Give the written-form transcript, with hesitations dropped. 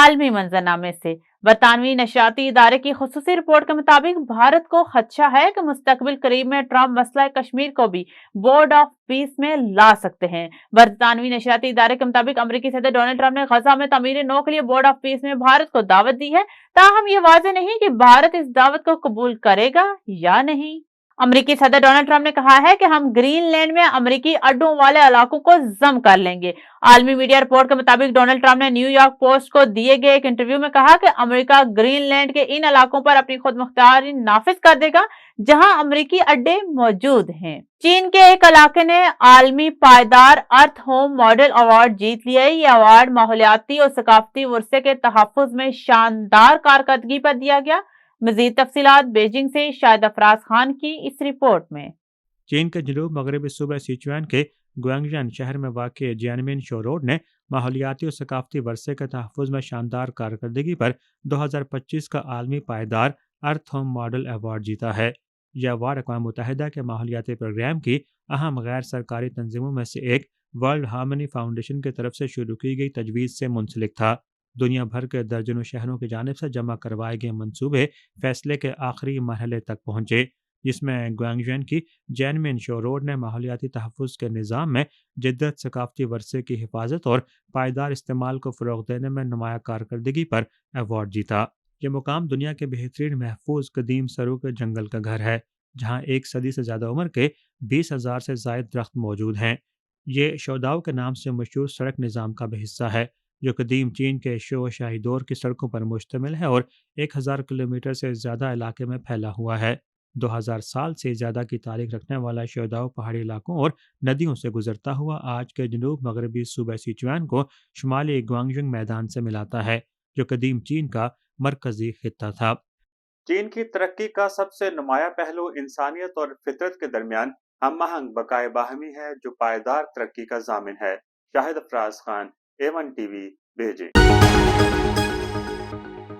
عالمی منظرنامے سے۔ برطانوی نشریاتی ادارے کی خصوصی رپورٹ کے مطابق بھارت کو خدشہ ہے کہ مستقبل قریب میں ٹرمپ مسئلہ کشمیر کو بھی بورڈ آف پیس میں لا سکتے ہیں۔ برطانوی نشریاتی ادارے کے مطابق امریکی صدر ڈونلڈ ٹرمپ نے غزہ میں تعمیر نو کے لیے بورڈ آف پیس میں بھارت کو دعوت دی ہے، تاہم یہ واضح نہیں کہ بھارت اس دعوت کو قبول کرے گا یا نہیں۔ امریکی صدر ڈونلڈ ٹرمپ نے کہا ہے کہ ہم گرین لینڈ میں امریکی اڈوں والے علاقوں کو ضم کر لیں گے۔ عالمی میڈیا رپورٹ کے مطابق ڈونلڈ ٹرمپ نے نیو یارک پوسٹ کو دیے گئے ایک انٹرویو میں کہا کہ امریکہ گرین لینڈ کے ان علاقوں پر اپنی خود مختاری نافذ کر دے گا جہاں امریکی اڈے موجود ہیں۔ چین کے ایک علاقے نے عالمی پائیدار ارتھ ہوم ماڈل ایوارڈ جیت لیا ہے۔ یہ ایوارڈ ماحولیاتی اور ثقافتی ورثے کے تحفظ میں شاندار کارکردگی پر دیا گیا۔ مزید تفصیلات بیجنگ سے شاہد افراز خان کی اس رپورٹ میں۔ چین کے جنوب مغربی صوبہ سیچوان کے گوانگژن شہر میں واقع جیانمن شو روڈ نے ماحولیاتی اور ثقافتی ورثے کے تحفظ میں شاندار کارکردگی پر 2025 کا عالمی پائیدار ارتھ ہوم ماڈل ایوارڈ جیتا ہے۔ یہ ایوارڈ اقوام متحدہ کے ماحولیاتی پروگرام کی اہم غیر سرکاری تنظیموں میں سے ایک ورلڈ ہارمنی فاؤنڈیشن کی طرف سے شروع کی گئی تجویز سے منسلک تھا۔ دنیا بھر کے درجنوں شہروں کی جانب سے جمع کروائے گئے منصوبے فیصلے کے آخری مرحلے تک پہنچے، جس میں گوانگژن کی جیانمن شو روڈ نے ماحولیاتی تحفظ کے نظام میں جدت، ثقافتی ورثے کی حفاظت اور پائیدار استعمال کو فروغ دینے میں نمایاں کارکردگی پر ایوارڈ جیتا۔ یہ مقام دنیا کے بہترین محفوظ قدیم سرو کے جنگل کا گھر ہے، جہاں 1 صدی سے زیادہ عمر کے 20,000 سے زائد درخت موجود ہیں۔ یہ شوداؤ کے نام سے مشہور سڑک نظام کا بھی حصہ ہے، جو قدیم چین کے شو شاہی دور کی سڑکوں پر مشتمل ہے اور 1000 کلومیٹر سے زیادہ علاقے میں پھیلا ہوا ہے۔ 2000 سال سے زیادہ کی تاریخ رکھنے والا شوداؤ پہاڑی علاقوں اور ندیوں سے گزرتا ہوا آج کے جنوب مغربی صوبہ سیچوان کو شمالی گوانگژن میدان سے ملاتا ہے، جو قدیم چین کا مرکزی خطہ تھا۔ چین کی ترقی کا سب سے نمایاں پہلو انسانیت اور فطرت کے درمیان ہم آہنگ بقائے باہمی ہے، جو پائیدار ترقی کا ضامن ہے۔ Shahid Afraz Khan, A1 T V, Beijing.